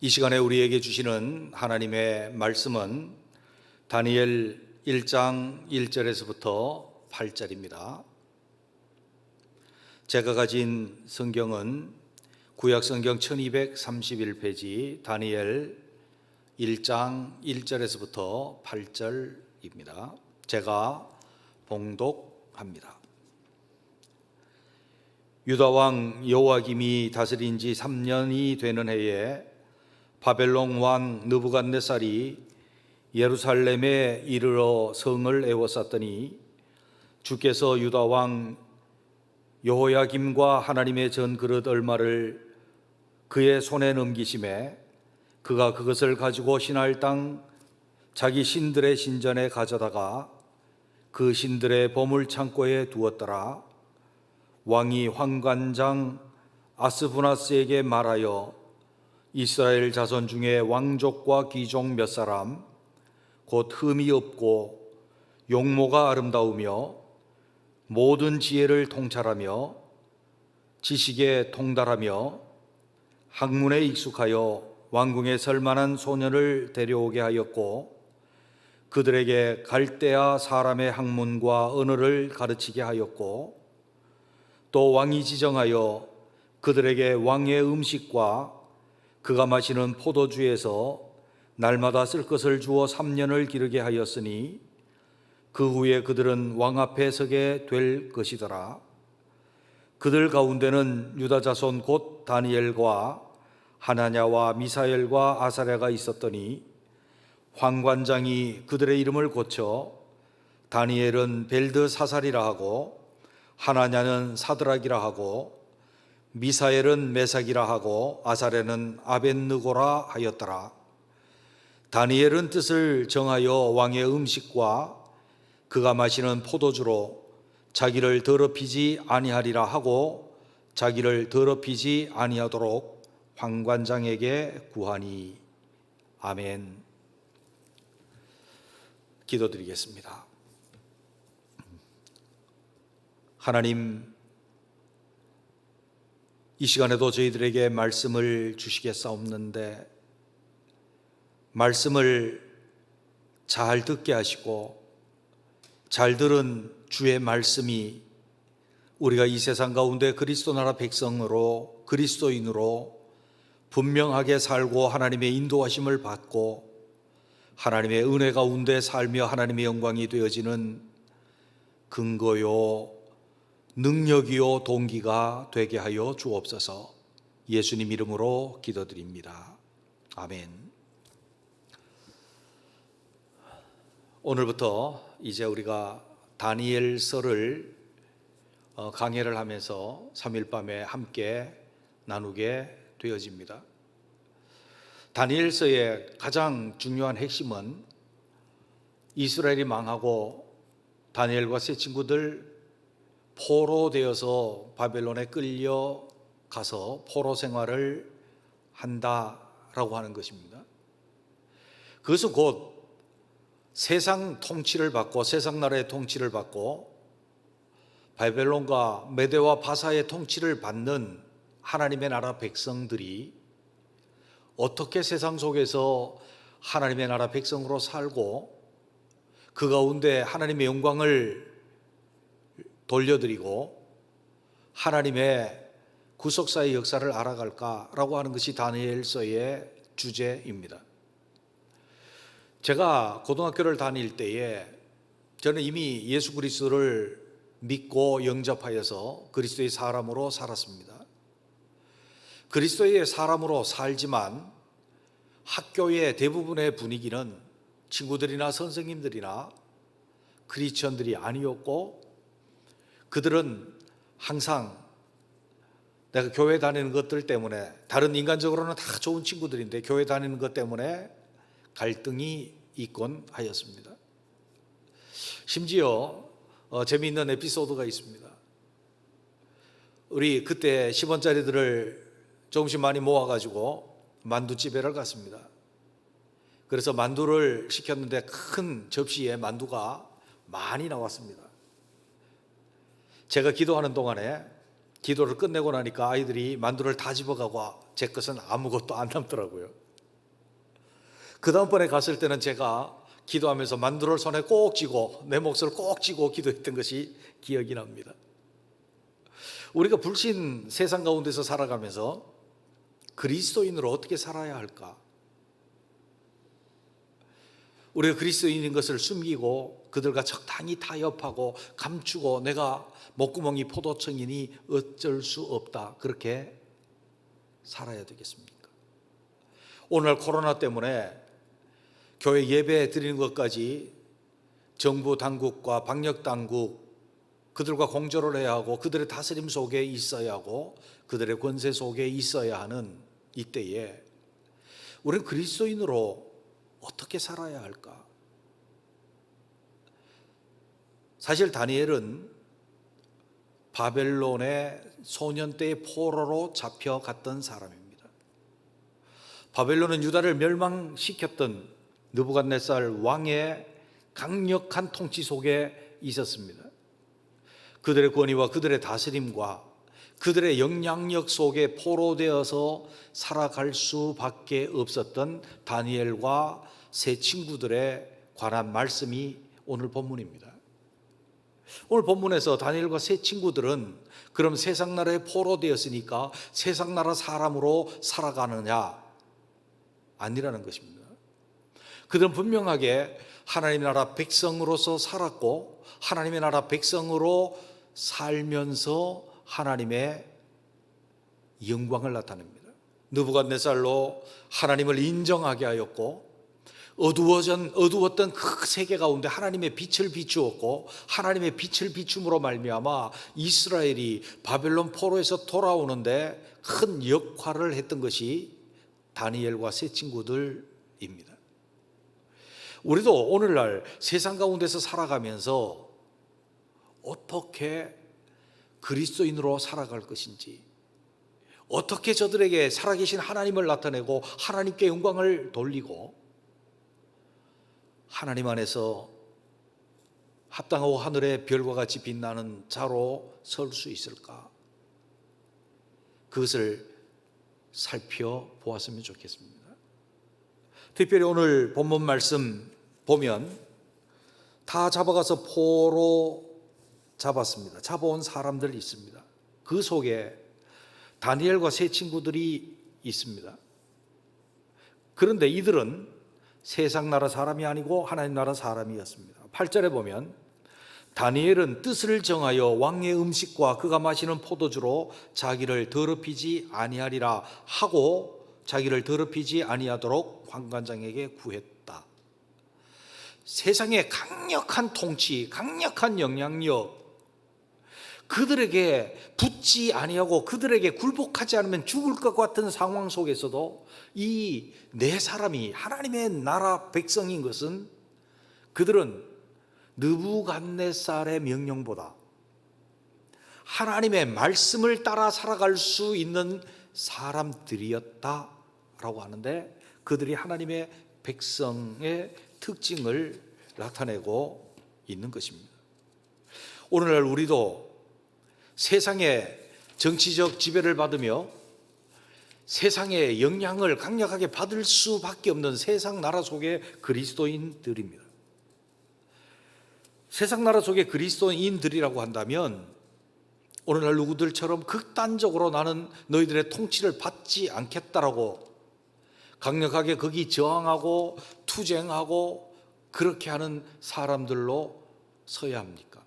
이 시간에 우리에게 주시는 하나님의 말씀은 다니엘 1장 1절에서부터 8절입니다. 제가 가진 성경은 구약성경 1231페이지 다니엘 1장 1절에서부터 8절입니다. 제가 봉독합니다. 유다왕 여호야김이 다스린 지 3년이 되는 해에 바벨론 왕 느부갓네살이 예루살렘에 이르러 성을 에워쌌더니 주께서 유다 왕 여호야김과 하나님의 전그릇 얼마를 그의 손에 넘기심에 그가 그것을 가지고 신할 땅 자기 신들의 신전에 가져다가 그 신들의 보물 창고에 두었더라. 왕이 환관장 아스부나스에게 말하여 이스라엘 자손 중에 왕족과 귀족 몇 사람 곧 흠이 없고 용모가 아름다우며 모든 지혜를 통찰하며 지식에 통달하며 학문에 익숙하여 왕궁에 설만한 소년을 데려오게 하였고 그들에게 갈대아 사람의 학문과 언어를 가르치게 하였고 또 왕이 지정하여 그들에게 왕의 음식과 그가 마시는 포도주에서 날마다 쓸 것을 주어 3년을 기르게 하였으니 그 후에 그들은 왕 앞에 서게 될 것이더라. 그들 가운데는 유다 자손 곧 다니엘과 하나냐와 미사엘과 아사랴가 있었더니 환관장이 그들의 이름을 고쳐 다니엘은 벨드사살이라 하고 하나냐는 사드락이라 하고 미사엘은 메삭이라 하고 아사랴는 아벳느고라 하였더라. 다니엘은 뜻을 정하여 왕의 음식과 그가 마시는 포도주로 자기를 더럽히지 아니하리라 하고 자기를 더럽히지 아니하도록 환관장에게 구하니. 아멘. 기도드리겠습니다. 하나님, 이 시간에도 저희들에게 말씀을 주시겠사옵는데 말씀을 잘 듣게 하시고 잘 들은 주의 말씀이 우리가 이 세상 가운데 그리스도 나라 백성으로 그리스도인으로 분명하게 살고 하나님의 인도하심을 받고 하나님의 은혜 가운데 살며 하나님의 영광이 되어지는 근거요 능력이요 동기가 되게 하여 주옵소서. 예수님 이름으로 기도드립니다. 아멘. 오늘부터 이제 우리가 다니엘서를 강해를 하면서 3일 밤에 함께 나누게 되어집니다. 다니엘서의 가장 중요한 핵심은 이스라엘이 망하고 다니엘과 세 친구들 포로되어서 바벨론에 끌려가서 포로 생활을 한다라고 하는 것입니다. 그것은 곧 세상 통치를 받고 세상 나라의 통치를 받고 바벨론과 메대와 바사의 통치를 받는 하나님의 나라 백성들이 어떻게 세상 속에서 하나님의 나라 백성으로 살고 그 가운데 하나님의 영광을 돌려드리고 하나님의 구속사의 역사를 알아갈까라고 하는 것이 다니엘서의 주제입니다. 제가 고등학교를 다닐 때에 저는 이미 예수 그리스도를 믿고 영접하여서 그리스도의 사람으로 살았습니다. 그리스도의 사람으로 살지만 학교의 대부분의 분위기는 친구들이나 선생님들이나 크리스천들이 아니었고 그들은 항상 내가 교회 다니는 것들 때문에 다른 인간적으로는 다 좋은 친구들인데 교회 다니는 것 때문에 갈등이 있곤 하였습니다. 심지어 재미있는 에피소드가 있습니다. 우리 그때 10원짜리들을 조금씩 많이 모아가지고 만두집에를 갔습니다. 그래서 만두를 시켰는데 큰 접시에 만두가 많이 나왔습니다. 제가 기도하는 동안에 기도를 끝내고 나니까 아이들이 만두를 다 집어가고 제 것은 아무것도 안 남더라고요. 그 다음번에 갔을 때는 제가 기도하면서 만두를 손에 꼭 쥐고 내 몫을 꼭 쥐고 기도했던 것이 기억이 납니다. 우리가 불신 세상 가운데서 살아가면서 그리스도인으로 어떻게 살아야 할까? 우리가 그리스도인인 것을 숨기고 그들과 적당히 타협하고 감추고 내가 목구멍이 포도청이니 어쩔 수 없다, 그렇게 살아야 되겠습니까? 오늘날 코로나 때문에 교회 예배 드리는 것까지 정부 당국과 방역 당국, 그들과 공조를 해야 하고 그들의 다스림 속에 있어야 하고 그들의 권세 속에 있어야 하는 이때에 우리는 그리스도인으로 어떻게 살아야 할까? 사실 다니엘은 바벨론의 소년 때의 포로로 잡혀갔던 사람입니다. 바벨론은 유다를 멸망시켰던 느부갓네살 왕의 강력한 통치 속에 있었습니다. 그들의 권위와 그들의 다스림과 그들의 영향력 속에 포로되어서 살아갈 수밖에 없었던 다니엘과 세 친구들에 관한 말씀이 오늘 본문입니다. 오늘 본문에서 다니엘과 세 친구들은 그럼 세상 나라에 포로되었으니까 세상 나라 사람으로 살아가느냐? 아니라는 것입니다. 그들은 분명하게 하나님의 나라 백성으로서 살았고 하나님의 나라 백성으로 살면서 하나님의 영광을 나타냅니다. 느부갓네살로 하나님을 인정하게 하였고 어두웠던 그 세계 가운데 하나님의 빛을 비추었고 하나님의 빛을 비춤으로 말미암아 이스라엘이 바벨론 포로에서 돌아오는데 큰 역할을 했던 것이 다니엘과 세 친구들입니다. 우리도 오늘날 세상 가운데서 살아가면서 어떻게 그리스도인으로 살아갈 것인지, 어떻게 저들에게 살아계신 하나님을 나타내고 하나님께 영광을 돌리고 하나님 안에서 합당하고 하늘의 별과 같이 빛나는 자로 설 수 있을까? 그것을 살펴보았으면 좋겠습니다. 특별히 오늘 본문 말씀 보면 다 잡아가서 포로 잡았습니다. 잡아온 사람들이 있습니다. 그 속에 다니엘과 세 친구들이 있습니다. 그런데 이들은 세상 나라 사람이 아니고 하나님 나라 사람이었습니다. 8절에 보면 다니엘은 뜻을 정하여 왕의 음식과 그가 마시는 포도주로 자기를 더럽히지 아니하리라 하고 자기를 더럽히지 아니하도록 환관장에게 구했다. 세상의 강력한 통치, 강력한 영향력, 그들에게 붙지 아니하고 그들에게 굴복하지 않으면 죽을 것 같은 상황 속에서도 이 네 사람이 하나님의 나라 백성인 것은 그들은 느부갓네살의 명령보다 하나님의 말씀을 따라 살아갈 수 있는 사람들이었다라고 하는데, 그들이 하나님의 백성의 특징을 나타내고 있는 것입니다. 오늘날 우리도 세상의 정치적 지배를 받으며 세상의 영향을 강력하게 받을 수밖에 없는 세상 나라 속의 그리스도인들입니다. 세상 나라 속의 그리스도인들이라고 한다면 오늘날 누구들처럼 극단적으로 나는 너희들의 통치를 받지 않겠다라고 강력하게 거기 저항하고 투쟁하고 그렇게 하는 사람들로 서야 합니까?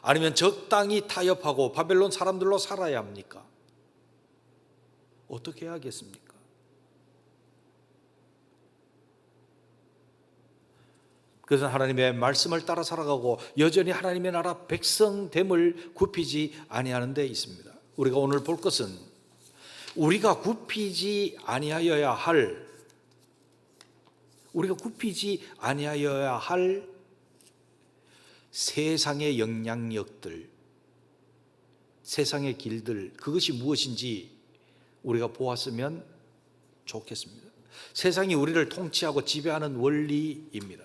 아니면 적당히 타협하고 바벨론 사람들로 살아야 합니까? 어떻게 해야겠습니까? 그래서 하나님의 말씀을 따라 살아가고 여전히 하나님의 나라 백성됨을 굽히지 아니하는 데 있습니다. 우리가 오늘 볼 것은 우리가 굽히지 아니하여야 할 세상의 영향력들, 세상의 길들, 그것이 무엇인지 우리가 보았으면 좋겠습니다. 세상이 우리를 통치하고 지배하는 원리입니다.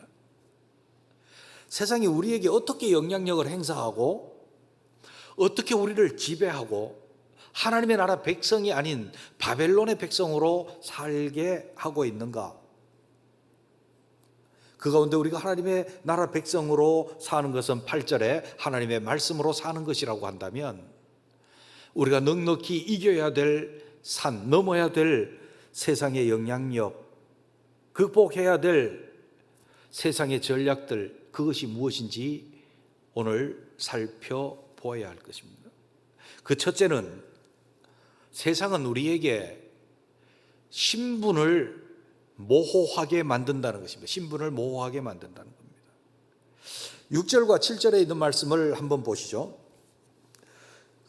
세상이 우리에게 어떻게 영향력을 행사하고 어떻게 우리를 지배하고 하나님의 나라 백성이 아닌 바벨론의 백성으로 살게 하고 있는가? 그 가운데 우리가 하나님의 나라 백성으로 사는 것은 8절에 하나님의 말씀으로 사는 것이라고 한다면, 우리가 넉넉히 이겨야 될 산, 넘어야 될 세상의 영향력, 극복해야 될 세상의 전략들, 그것이 무엇인지 오늘 살펴보아야 할 것입니다. 그 첫째는, 세상은 우리에게 신분을 모호하게 만든다는 것입니다. 신분을 모호하게 만든다는 겁니다. 6절과 7절에 있는 말씀을 한번 보시죠.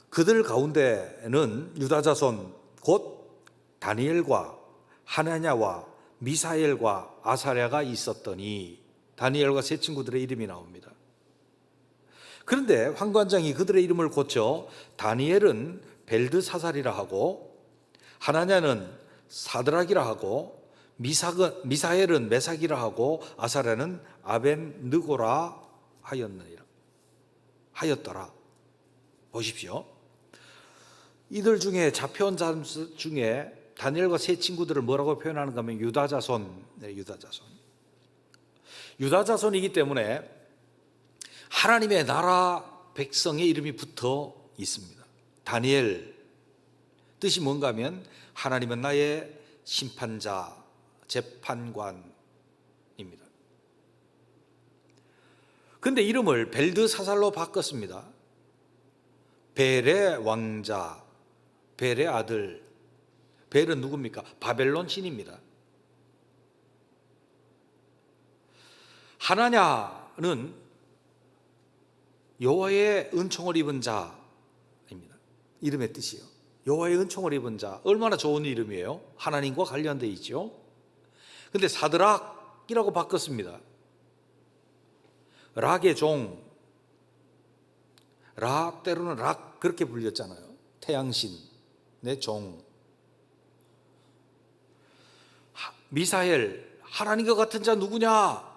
그들 가운데는 유다 자손 곧 다니엘과 하나냐와 미사엘과 아사랴가 있었더니, 다니엘과 세 친구들의 이름이 나옵니다. 그런데 황관장이 그들의 이름을 고쳐 다니엘은 벨드사살이라 하고, 하나냐는 사드락이라 하고, 미사엘은 메삭이라 하고, 아사랴는 아벤느고라 하였더라. 보십시오. 이들 중에 잡혀온 자들 중에 다니엘과 세 친구들을 뭐라고 표현하는가 하면 유다 자손. 유다 자손이기 때문에 하나님의 나라 백성의 이름이 붙어 있습니다. 다니엘 뜻이 뭔가 하면 하나님은 나의 심판자, 재판관입니다. 그런데 이름을 벨드사살로 바꿨습니다. 벨의 왕자, 벨의 아들. 벨은 누굽니까? 바벨론 신입니다. 하나냐는 여호와의 은총을 입은 자입니다. 이름의 뜻이요. 여호와의 은총을 입은 자. 얼마나 좋은 이름이에요. 하나님과 관련되어 있죠. 그런데 사드락이라고 바꿨습니다. 락의 종. 락, 때로는 락 그렇게 불렸잖아요. 태양신의 종. 미사엘, 하나님과 같은 자 누구냐?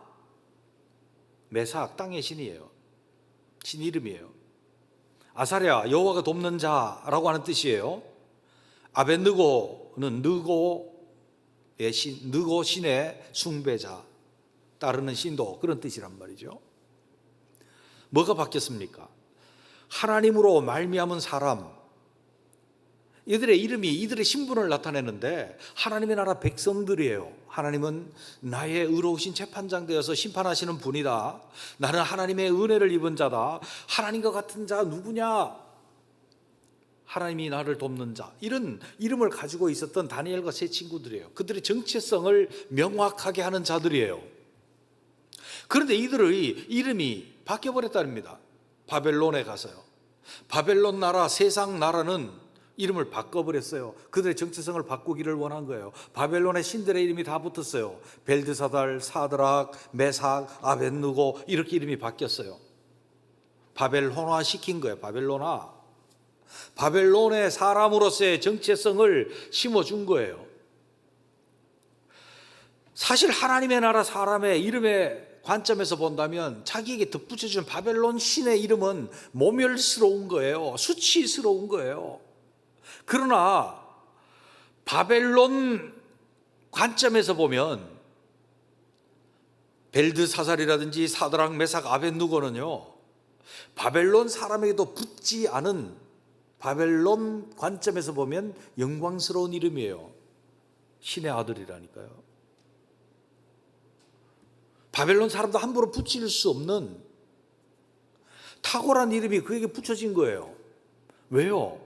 메삭, 땅의 신이에요. 신 이름이에요. 아사랴, 여호와가 돕는 자라고 하는 뜻이에요. 아벤느고는 느고 신의 숭배자, 따르는 신도, 그런 뜻이란 말이죠. 뭐가 바뀌었습니까? 하나님으로 말미암은 사람, 이들의 이름이 이들의 신분을 나타내는데 하나님의 나라 백성들이에요. 하나님은 나의 의로우신 재판장 되어서 심판하시는 분이다. 나는 하나님의 은혜를 입은 자다. 하나님과 같은 자 누구냐? 하나님이 나를 돕는 자. 이런 이름을 가지고 있었던 다니엘과 세 친구들이에요. 그들의 정체성을 명확하게 하는 자들이에요. 그런데 이들의 이름이 바뀌어버렸답니다. 바벨론에 가서요. 바벨론 나라, 세상 나라는 이름을 바꿔버렸어요. 그들의 정체성을 바꾸기를 원한 거예요. 바벨론의 신들의 이름이 다 붙었어요. 벨드사달, 사드락, 메삭, 아벤느고, 이렇게 이름이 바뀌었어요. 바벨론화 시킨 거예요. 바벨론화. 바벨론의 사람으로서의 정체성을 심어준 거예요. 사실 하나님의 나라 사람의 이름의 관점에서 본다면 자기에게 덧붙여준 바벨론 신의 이름은 모멸스러운 거예요. 수치스러운 거예요. 그러나 바벨론 관점에서 보면 벨드사살이라든지 사드락, 메삭, 아벤느고는요, 바벨론 사람에게도 붙지 않은, 바벨론 관점에서 보면 영광스러운 이름이에요. 신의 아들이라니까요. 바벨론 사람도 함부로 붙일 수 없는 탁월한 이름이 그에게 붙여진 거예요. 왜요?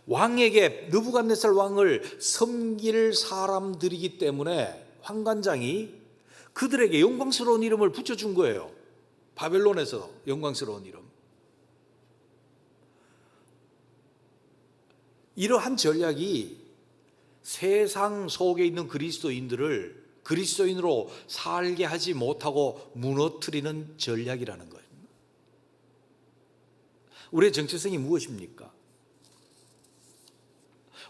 왕에게, 느부갓네살 왕을 섬길 사람들이기 때문에 황관장이 그들에게 영광스러운 이름을 붙여준 거예요. 바벨론에서 영광스러운 이름. 이러한 전략이 세상 속에 있는 그리스도인들을 그리스도인으로 살게 하지 못하고 무너뜨리는 전략이라는 거예요. 우리의 정체성이 무엇입니까?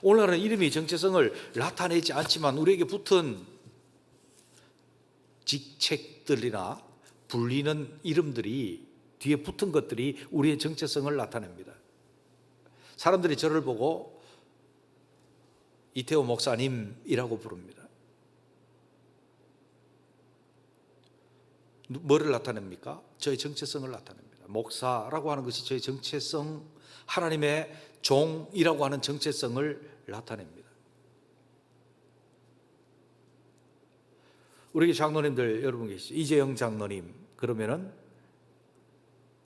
오늘날은 이름이 정체성을 나타내지 않지만 우리에게 붙은 직책들이나 불리는 이름들이, 뒤에 붙은 것들이 우리의 정체성을 나타냅니다. 사람들이 저를 보고 이태호 목사님이라고 부릅니다. 뭐를 나타냅니까? 저의 정체성을 나타냅니다. 목사라고 하는 것이 저의 정체성, 하나님의 종이라고 하는 정체성을 나타냅니다. 우리 장로님들 여러분 계시죠? 이재영 장로님, 그러면은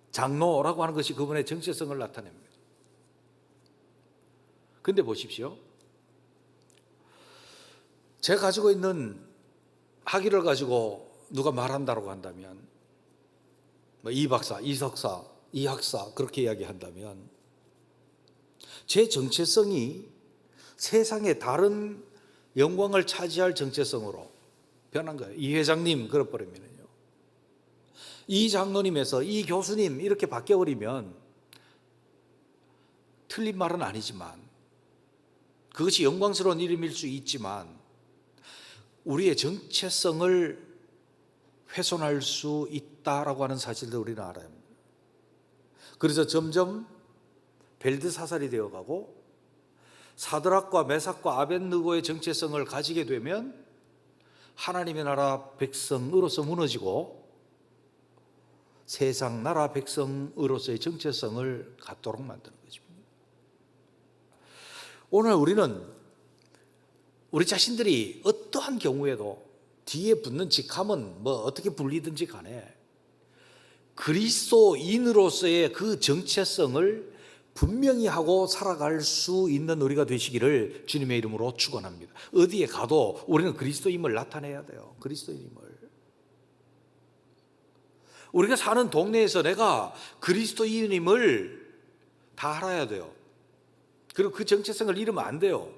장로라고 하는 것이 그분의 정체성을 나타냅니다. 근데 보십시오. 제가 가지고 있는 학위를 가지고 누가 말한다고 한다면, 이 박사, 이 석사, 이 학사 그렇게 이야기한다면 제 정체성이 세상의 다른 영광을 차지할 정체성으로 변한 거예요. 이 회장님 그래버리면요, 이 장로님에서 이 교수님 이렇게 바뀌어버리면 틀린 말은 아니지만, 그것이 영광스러운 이름일 수 있지만 우리의 정체성을 훼손할 수 있다라고 하는 사실도 우리는 알아야 합니다. 그래서 점점 벨드사살이 되어가고 사드락과 메삭과 아벳느고의 정체성을 가지게 되면 하나님의 나라 백성으로서 무너지고 세상 나라 백성으로서의 정체성을 갖도록 만드는 것입니다. 오늘 우리는 우리 자신들이 어떠한 경우에도 뒤에 붙는 직함은 뭐 어떻게 불리든지 간에 그리스도인으로서의 그 정체성을 분명히 하고 살아갈 수 있는 우리가 되시기를 주님의 이름으로 축원합니다. 어디에 가도 우리는 그리스도임을 나타내야 돼요. 그리스도인임을. 우리가 사는 동네에서 내가 그리스도인임을 다 알아야 돼요. 그리고 그 정체성을 잃으면 안 돼요.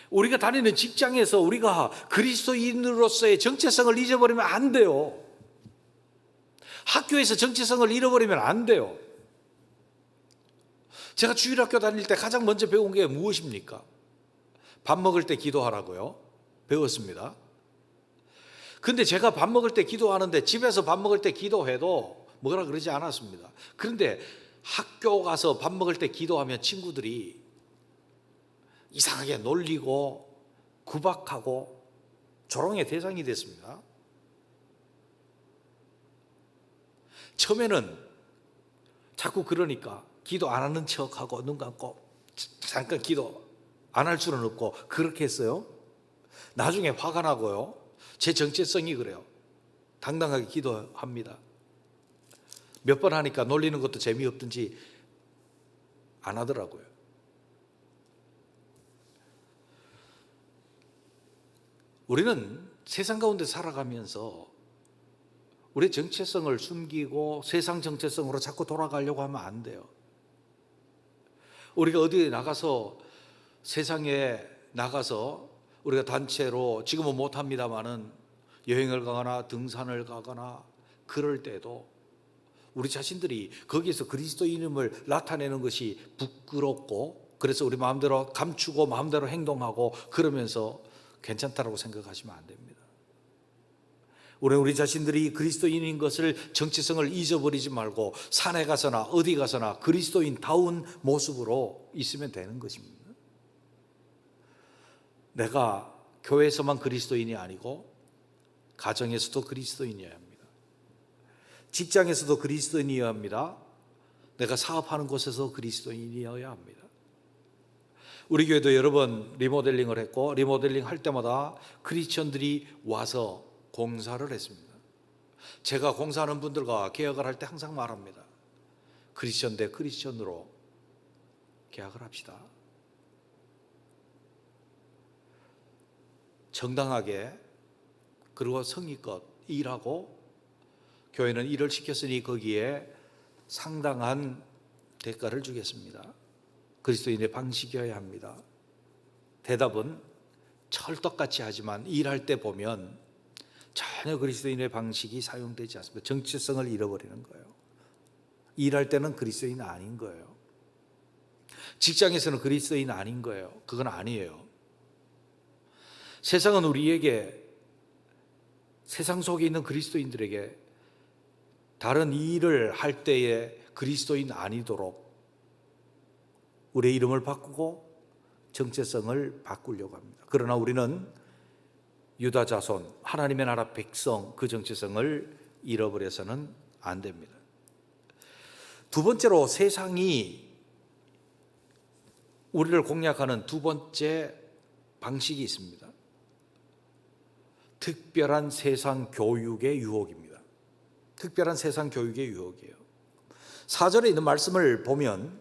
우리가 다니는 직장에서 우리가 그리스도인으로서의 정체성을 잊어버리면 안 돼요. 학교에서 정체성을 잃어버리면 안 돼요. 제가 주일학교 다닐 때 가장 먼저 배운 게 무엇입니까? 밥 먹을 때 기도하라고요. 배웠습니다. 근데 제가 밥 먹을 때 기도하는데 집에서 밥 먹을 때 기도해도 뭐라 그러지 않았습니다. 그런데 학교 가서 밥 먹을 때 기도하면 친구들이 이상하게 놀리고 구박하고 조롱의 대상이 됐습니다. 처음에는 자꾸 그러니까 기도 안 하는 척하고 눈 감고 잠깐 기도 안 할 수는 없고 그렇게 했어요. 나중에 화가 나고요. 제 정체성이 그래요. 당당하게 기도합니다. 몇 번 하니까 놀리는 것도 재미없든지 안 하더라고요. 우리는 세상 가운데 살아가면서 우리의 정체성을 숨기고 세상 정체성으로 자꾸 돌아가려고 하면 안 돼요. 우리가 어디에 나가서 세상에 나가서 우리가 단체로 지금은 못합니다마는 여행을 가거나 등산을 가거나 그럴 때도 우리 자신들이 거기에서 그리스도인임을 나타내는 것이 부끄럽고 그래서 우리 마음대로 감추고 마음대로 행동하고 그러면서 괜찮다라고 생각하시면 안 됩니다. 우리는 우리 자신들이 그리스도인인 것을 정체성을 잊어버리지 말고 산에 가서나 어디 가서나 그리스도인다운 모습으로 있으면 되는 것입니다. 내가 교회에서만 그리스도인이 아니고 가정에서도 그리스도인이어야 합니다. 직장에서도 그리스도인이어야 합니다. 내가 사업하는 곳에서 그리스도인이어야 합니다. 우리 교회도 여러 번 리모델링을 했고 리모델링 할 때마다 크리스천들이 와서 공사를 했습니다. 제가 공사하는 분들과 계약을 할 때 항상 말합니다. 크리스천 대 크리스천으로 계약을 합시다. 정당하게 그리고 성의껏 일하고 교회는 일을 시켰으니 거기에 상당한 대가를 주겠습니다. 그리스도인의 방식이어야 합니다. 대답은 철떡같이 하지만 일할 때 보면 전혀 그리스도인의 방식이 사용되지 않습니다. 정체성을 잃어버리는 거예요. 일할 때는 그리스도인 아닌 거예요. 직장에서는 그리스도인 아닌 거예요. 그건 아니에요. 세상은 우리에게 세상 속에 있는 그리스도인들에게 다른 일을 할 때에 그리스도인 아니도록 우리의 이름을 바꾸고 정체성을 바꾸려고 합니다. 그러나 우리는 유다 자손, 하나님의 나라 백성, 그 정체성을 잃어버려서는 안 됩니다. 두 번째로, 세상이 우리를 공략하는 두 번째 방식이 있습니다. 특별한 세상 교육의 유혹입니다. 특별한 세상 교육의 유혹이에요. 4절에 있는 말씀을 보면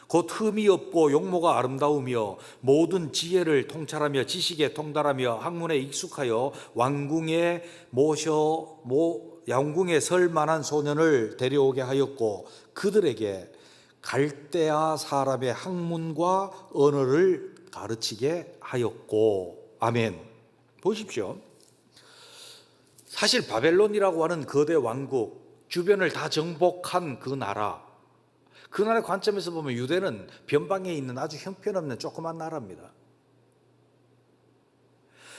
곧 흠이 없고 용모가 아름다우며 모든 지혜를 통찰하며 지식에 통달하며 학문에 익숙하여 왕궁에 설 만한 소년을 데려오게 하였고 그들에게 갈대아 사람의 학문과 언어를 가르치게 하였고. 아멘. 보십시오. 사실 바벨론이라고 하는 거대 왕국, 주변을 다 정복한 그 나라의 관점에서 보면 유대는 변방에 있는 아주 형편없는 조그만 나라입니다.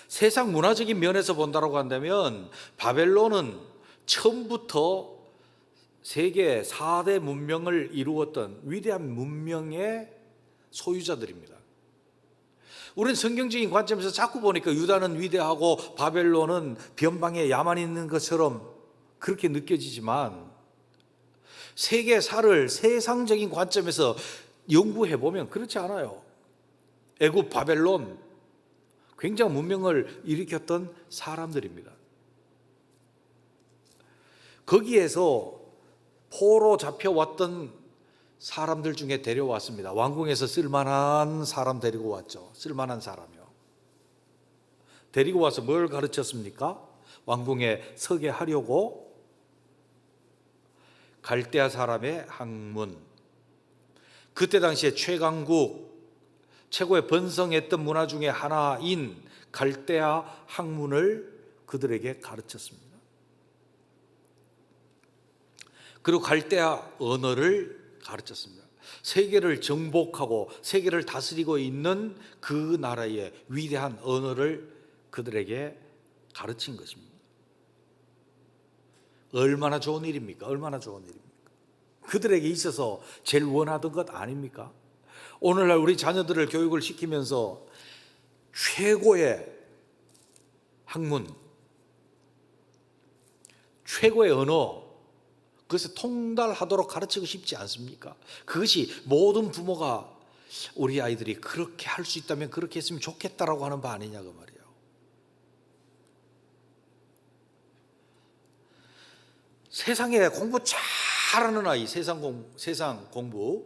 세상 문화적인 면에서 본다고 한다면 바벨론은 처음부터 세계 4대 문명을 이루었던 위대한 문명의 소유자들입니다. 우리는 성경적인 관점에서 자꾸 보니까 유다는 위대하고 바벨론은 변방에 야만 있는 것처럼 그렇게 느껴지지만 세계사를 세상적인 관점에서 연구해 보면 그렇지 않아요. 애굽, 바벨론 굉장한 문명을 일으켰던 사람들입니다. 거기에서 포로 잡혀왔던 사람들 중에 데려왔습니다. 왕궁에서 쓸만한 사람 데리고 왔죠. 쓸만한 사람이요. 데리고 와서 뭘 가르쳤습니까? 왕궁에 서게 하려고 갈대아 사람의 학문, 그때 당시에 최강국, 최고의 번성했던 문화 중에 하나인 갈대아 학문을 그들에게 가르쳤습니다. 그리고 갈대아 언어를 가르쳤습니다. 세계를 정복하고 세계를 다스리고 있는 그 나라의 위대한 언어를 그들에게 가르친 것입니다. 얼마나 좋은 일입니까? 얼마나 좋은 일입니까? 그들에게 있어서 제일 원하던 것 아닙니까? 오늘날 우리 자녀들을 교육을 시키면서 최고의 학문, 최고의 언어, 그것을 통달하도록 가르치고 싶지 않습니까? 그것이 모든 부모가 우리 아이들이 그렇게 할 수 있다면 그렇게 했으면 좋겠다라고 하는 바 아니냐 그 말이에요. 세상에 공부 잘하는 아이, 세상 공부,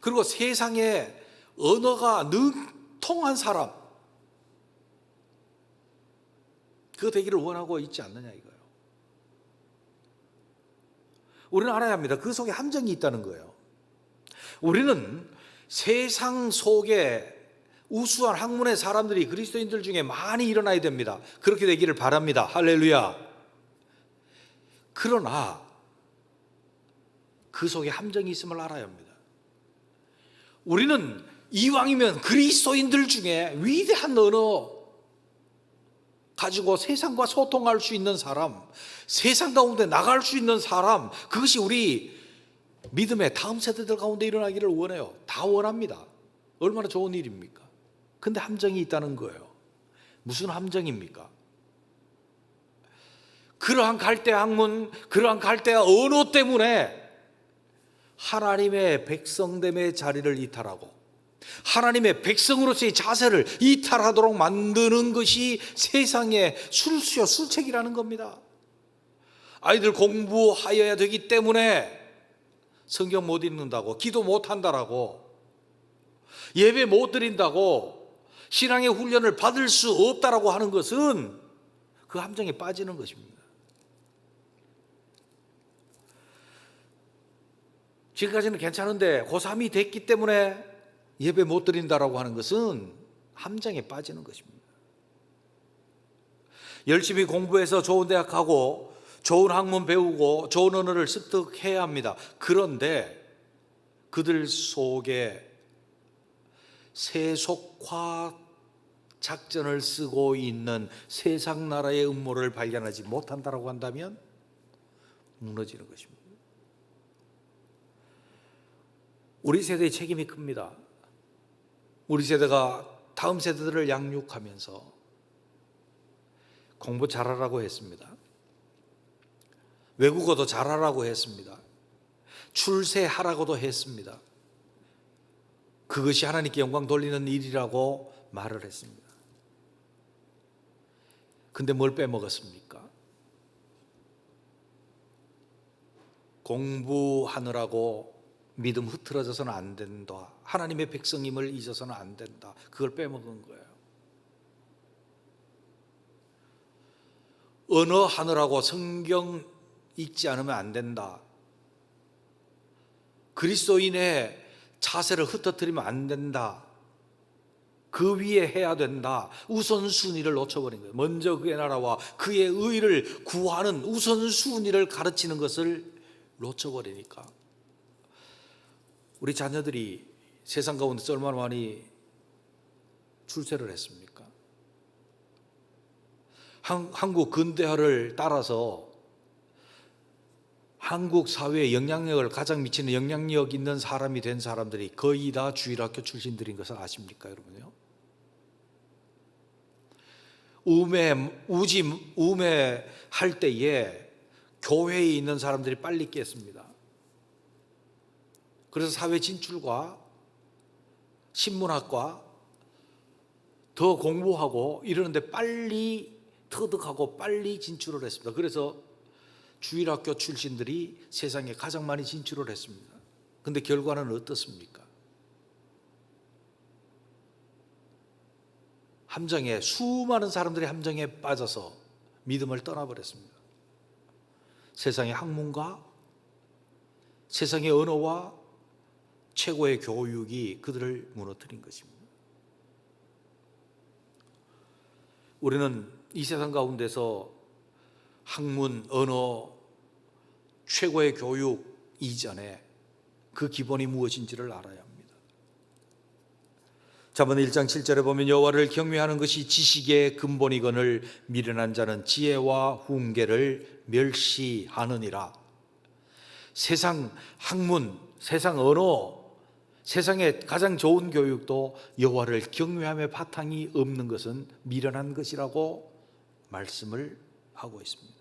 그리고 세상에 언어가 능통한 사람, 그거 되기를 원하고 있지 않느냐 이거예요. 우리는 알아야 합니다. 그 속에 함정이 있다는 거예요. 우리는 세상 속에 우수한 학문의 사람들이 그리스도인들 중에 많이 일어나야 됩니다. 그렇게 되기를 바랍니다. 할렐루야. 그러나 그 속에 함정이 있음을 알아야 합니다. 우리는 이왕이면 그리스도인들 중에 위대한 언어 가지고 세상과 소통할 수 있는 사람, 세상 가운데 나갈 수 있는 사람, 그것이 우리 믿음의 다음 세대들 가운데 일어나기를 원해요. 다 원합니다. 얼마나 좋은 일입니까? 근데 함정이 있다는 거예요. 무슨 함정입니까? 그러한 갈대아 학문, 그러한 갈대아 언어 때문에 하나님의 백성됨의 자리를 이탈하고 하나님의 백성으로서의 자세를 이탈하도록 만드는 것이 세상의 술수요 술책이라는 겁니다. 아이들 공부하여야 되기 때문에 성경 못 읽는다고, 기도 못 한다라고, 예배 못 드린다고, 신앙의 훈련을 받을 수 없다라고 하는 것은 그 함정에 빠지는 것입니다. 지금까지는 괜찮은데 고3이 됐기 때문에 예배 못 드린다라고 하는 것은 함정에 빠지는 것입니다. 열심히 공부해서 좋은 대학 가고 좋은 학문 배우고 좋은 언어를 습득해야 합니다. 그런데 그들 속에 세속화 작전을 쓰고 있는 세상 나라의 음모를 발견하지 못한다라고 한다면 무너지는 것입니다. 우리 세대의 책임이 큽니다. 우리 세대가 다음 세대들을 양육하면서 공부 잘하라고 했습니다. 외국어도 잘하라고 했습니다. 출세하라고도 했습니다. 그것이 하나님께 영광 돌리는 일이라고 말을 했습니다. 근데 뭘 빼먹었습니까? 공부하느라고 믿음 흐트러져서는 안 된다. 하나님의 백성임을 잊어서는 안 된다. 그걸 빼먹은 거예요. 언어 하느라고 성경 읽지 않으면 안 된다. 그리스도인의 자세를 흩어뜨리면 안 된다. 그 위에 해야 된다. 우선순위를 놓쳐버린 거예요. 먼저 그의 나라와 그의 의를 구하는 우선순위를 가르치는 것을 놓쳐버리니까 우리 자녀들이 세상 가운데서 얼마나 많이 출세를 했습니까? 한국 근대화를 따라서 한국 사회에 영향력을 가장 미치는 영향력 있는 사람이 된 사람들이 거의 다 주일학교 출신들인 것을 아십니까, 여러분요? 우매 할 때에 교회에 있는 사람들이 빨리 깼습니다. 그래서 사회 진출과 신문학과 더 공부하고 이러는데 빨리 터득하고 빨리 진출을 했습니다. 그래서 주일학교 출신들이 세상에 가장 많이 진출을 했습니다. 그런데 결과는 어떻습니까? 함정에, 수많은 사람들이 함정에 빠져서 믿음을 떠나버렸습니다. 세상의 학문과 세상의 언어와 최고의 교육이 그들을 무너뜨린 것입니다. 우리는 이 세상 가운데서 학문, 언어, 최고의 교육 이전에 그 기본이 무엇인지를 알아야 합니다. 잠언 1장 7절에 보면 여호와를 경외하는 것이 지식의 근본이거늘 미련한 자는 지혜와 훈계를 멸시하느니라. 세상 학문, 세상 언어, 세상의 가장 좋은 교육도 여호와를 경외함의 바탕이 없는 것은 미련한 것이라고 말씀을 하고 있습니다.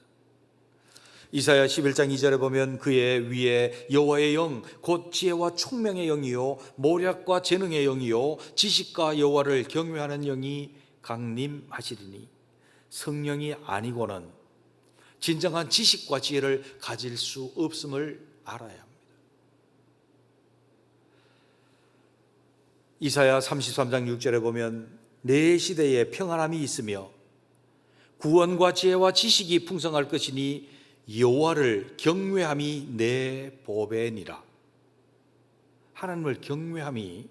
이사야 11장 2절에 보면 그의 위에 여호와의 영 곧 지혜와 총명의 영이요 모략과 재능의 영이요 지식과 여호와를 경외하는 영이 강림하시리니 성령이 아니고는 진정한 지식과 지혜를 가질 수 없음을 알아야 합니다. 이사야 33장 6절에 보면 내 시대에 평안함이 있으며 구원과 지혜와 지식이 풍성할 것이니 여호와를 경외함이 내 보배니라. 하나님을 경외함이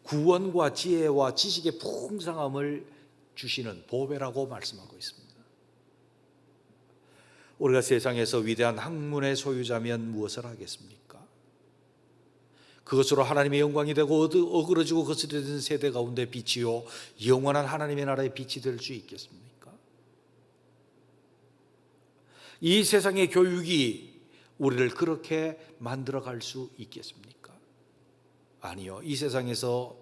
구원과 지혜와 지식의 풍성함을 주시는 보배라고 말씀하고 있습니다. 우리가 세상에서 위대한 학문의 소유자면 무엇을 하겠습니까? 그것으로 하나님의 영광이 되고 어그러지고 거스려진 세대 가운데 빛이요 영원한 하나님의 나라의 빛이 될 수 있겠습니까? 이 세상의 교육이 우리를 그렇게 만들어갈 수 있겠습니까? 아니요. 이 세상에서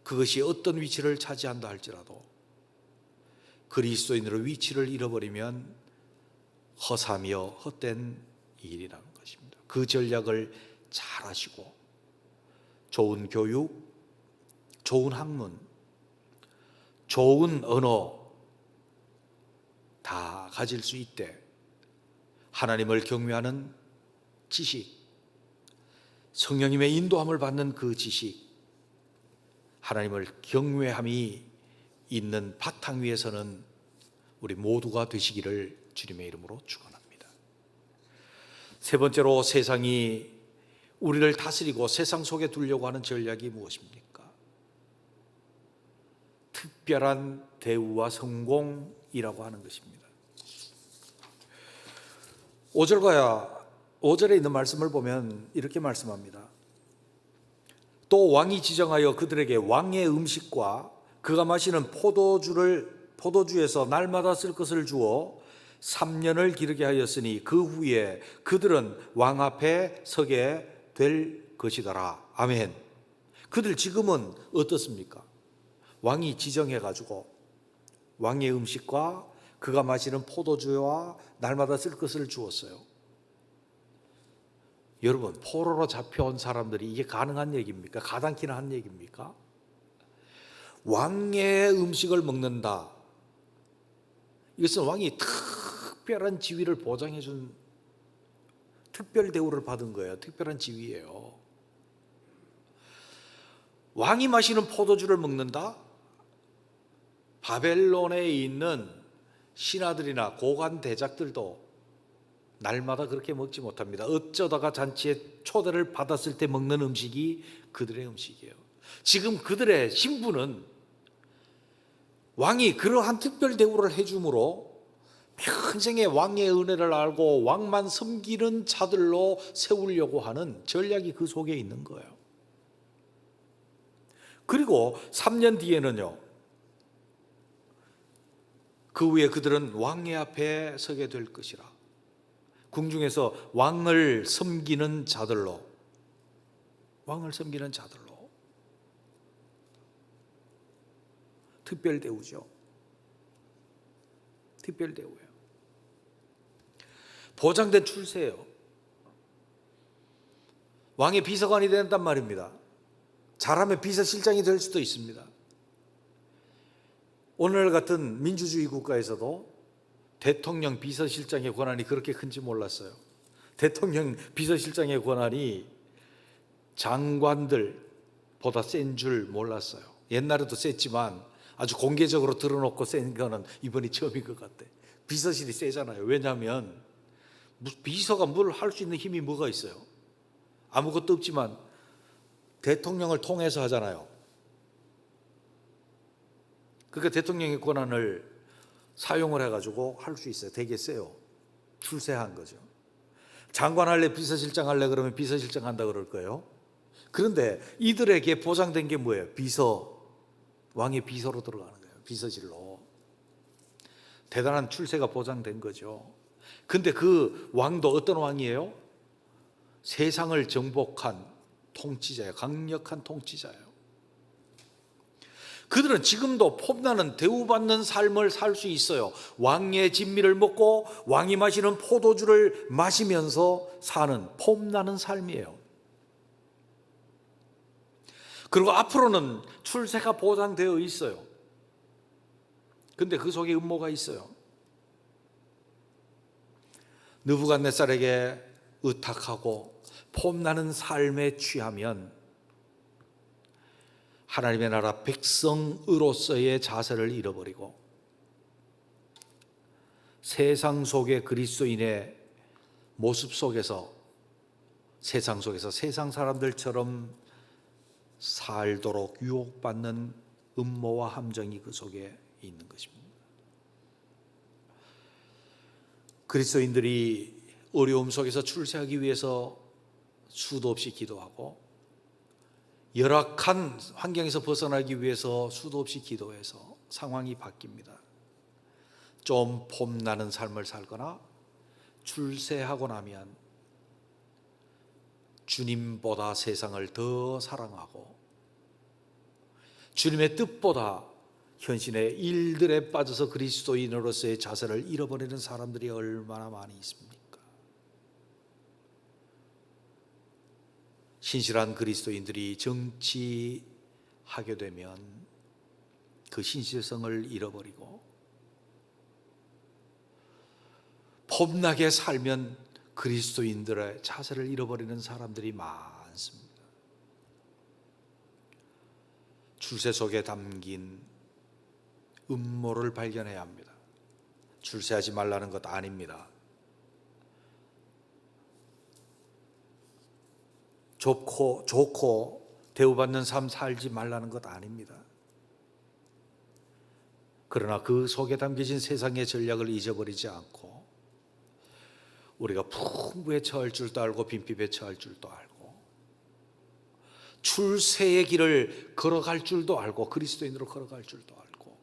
그것이 어떤 위치를 차지한다 할지라도 그리스도인으로 위치를 잃어버리면 허사며 헛된 일이라는 것입니다. 그 전략을 잘 하시고 좋은 교육, 좋은 학문, 좋은 언어 다 가질 수 있되 하나님을 경외하는 지식, 성령님의 인도함을 받는 그 지식, 하나님을 경외함이 있는 바탕 위에서는 우리 모두가 되시기를 주님의 이름으로 축원합니다. 세 번째로 세상이 우리를 다스리고 세상 속에 두려고 하는 전략이 무엇입니까? 특별한 대우와 성공이라고 하는 것입니다. 5절에 있는 말씀을 보면 이렇게 말씀합니다. 또 왕이 지정하여 그들에게 왕의 음식과 그가 마시는 포도주에서 날마다 쓸 것을 주어 3년을 기르게 하였으니 그 후에 그들은 왕 앞에 서게 될 것이더라. 아멘. 그들 지금은 어떻습니까? 왕이 지정해가지고 왕의 음식과 그가 마시는 포도주와 날마다 쓸 것을 주었어요. 여러분, 포로로 잡혀온 사람들이 이게 가능한 얘기입니까? 가당키나 한 얘기입니까? 왕의 음식을 먹는다. 이것은 왕이 특별한 지위를 보장해 준 특별 대우를 받은 거예요. 특별한 지위예요. 왕이 마시는 포도주를 먹는다? 바벨론에 있는 신하들이나 고관 대작들도 날마다 그렇게 먹지 못합니다. 어쩌다가 잔치에 초대를 받았을 때 먹는 음식이 그들의 음식이에요. 지금 그들의 신분은 왕이 그러한 특별 대우를 해줌으로 평생의 왕의 은혜를 알고 왕만 섬기는 자들로 세우려고 하는 전략이 그 속에 있는 거예요. 그리고 3년 뒤에는요, 그 후에 그들은 왕의 앞에 서게 될 것이라. 궁중에서 왕을 섬기는 자들로 특별 대우죠. 특별 대우예요. 보장된 출세예요. 왕의 비서관이 된단 말입니다. 잘하면 비서실장이 될 수도 있습니다. 오늘날 같은 민주주의 국가에서도 대통령 비서실장의 권한이 그렇게 큰지 몰랐어요. 대통령 비서실장의 권한이 장관들보다 센 줄 몰랐어요. 옛날에도 셌지만 아주 공개적으로 드러놓고 센 거는 이번이 처음인 것 같아. 비서실이 세잖아요. 왜냐하면 비서가 뭘 할 수 있는 힘이 뭐가 있어요? 아무것도 없지만 대통령을 통해서 하잖아요. 그러니까 대통령의 권한을 사용을 해가지고 할 수 있어요. 되게 세요. 출세한 거죠. 장관 할래, 비서실장 할래 그러면 비서실장 한다 그럴 거예요. 그런데 이들에게 보장된 게 뭐예요? 왕의 비서로 들어가는 거예요. 비서실로. 대단한 출세가 보장된 거죠. 근데 그 왕도 어떤 왕이에요? 세상을 정복한 통치자예요. 강력한 통치자예요. 그들은 지금도 폼나는 대우받는 삶을 살 수 있어요. 왕의 진미를 먹고 왕이 마시는 포도주를 마시면서 사는 폼나는 삶이에요. 그리고 앞으로는 출세가 보장되어 있어요. 근데 그 속에 음모가 있어요. 느부갓네살에게 의탁하고 폼나는 삶에 취하면 하나님의 나라 백성으로서의 자세를 잃어버리고 세상 속의 그리스도인의 모습 속에서 세상 사람들처럼 살도록 유혹받는 음모와 함정이 그 속에 있는 것입니다. 그리스도인들이 어려움 속에서 출세하기 위해서 수도 없이 기도하고 열악한 환경에서 벗어나기 위해서 수도 없이 기도해서 상황이 바뀝니다. 좀 폼나는 삶을 살거나 출세하고 나면 주님보다 세상을 더 사랑하고 주님의 뜻보다 현신의 일들에 빠져서 그리스도인으로서의 자세를 잃어버리는 사람들이 얼마나 많이 있습니까? 신실한 그리스도인들이 정치하게 되면 그 신실성을 잃어버리고 폼나게 살면 그리스도인들의 자세를 잃어버리는 사람들이 많습니다. 출세 속에 담긴 음모를 발견해야 합니다. 출세하지 말라는 것 아닙니다. 좋고 대우받는 삶 살지 말라는 것 아닙니다. 그러나 그 속에 담겨진 세상의 전략을 잊어버리지 않고 우리가 풍부에 처할 줄도 알고 빈핍에 처할 줄도 알고 출세의 길을 걸어갈 줄도 알고 그리스도인으로 걸어갈 줄도 알고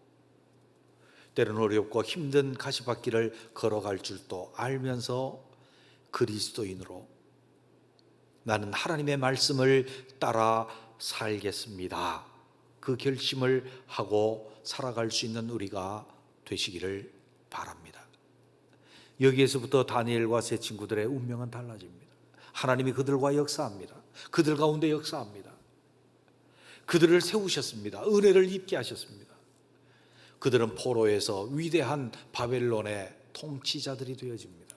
때로는 어렵고 힘든 가시밭길을 걸어갈 줄도 알면서 그리스도인으로 나는 하나님의 말씀을 따라 살겠습니다. 그 결심을 하고 살아갈 수 있는 우리가 되시기를 바랍니다. 여기에서부터 다니엘과 세 친구들의 운명은 달라집니다. 하나님이 그들과 역사합니다. 그들 가운데 역사합니다. 그들을 세우셨습니다. 은혜를 입게 하셨습니다. 그들은 포로에서 위대한 바벨론의 통치자들이 되어집니다.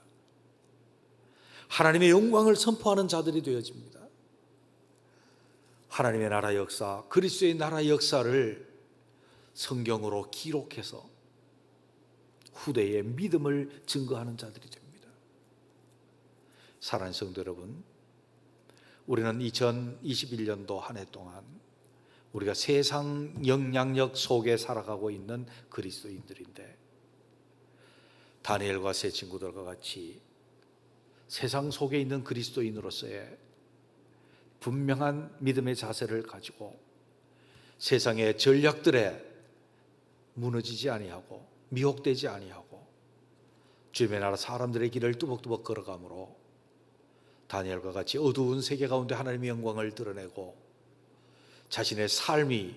하나님의 영광을 선포하는 자들이 되어집니다. 하나님의 나라 역사, 그리스도의 나라 역사를 성경으로 기록해서 후대의 믿음을 증거하는 자들이 됩니다. 사랑하는 성도 여러분, 우리는 2021년도 한 해 동안 우리가 세상 영향력 속에 살아가고 있는 그리스도인들인데, 다니엘과 세 친구들과 같이 세상 속에 있는 그리스도인으로서의 분명한 믿음의 자세를 가지고 세상의 전략들에 무너지지 아니하고 미혹되지 아니하고 주님의 나라 사람들의 길을 뚜벅뚜벅 걸어가므로 다니엘과 같이 어두운 세계 가운데 하나님의 영광을 드러내고 자신의 삶이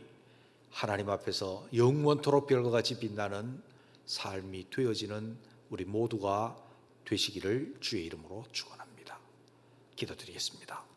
하나님 앞에서 영원토록 별과 같이 빛나는 삶이 되어지는 우리 모두가 되시기를 주의 이름으로 축원합니다. 기도드리겠습니다.